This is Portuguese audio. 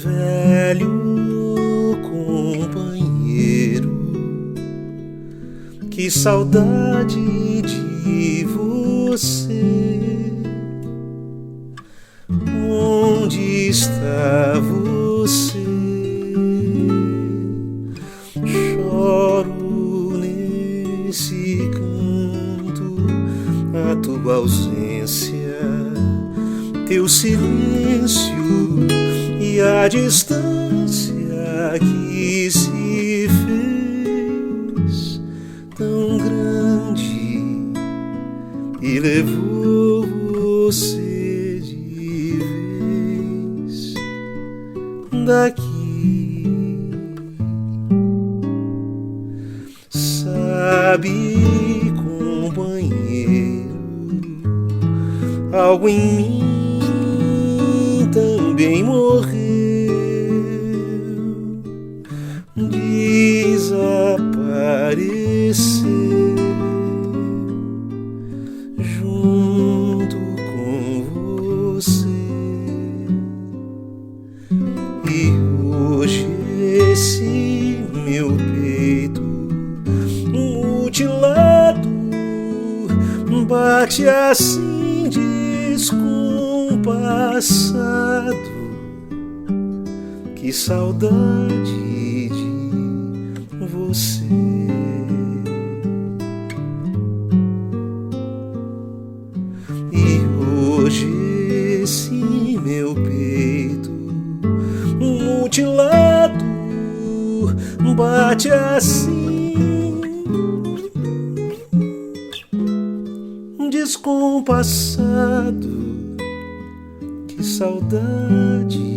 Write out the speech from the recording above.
Velho companheiro, que saudade de você. Onde está você? Choro nesse canto a tua ausência, teu silêncio e a distância que se fez tão grande e levou você de vez daqui. Sabe, companheiro, algo em mim também morreu, desapareceu junto com você. E hoje esse meu peito mutilado bate assim descompassado. Que saudade de você. E hoje esse meu peito mutilado bate assim descompassado. Que saudade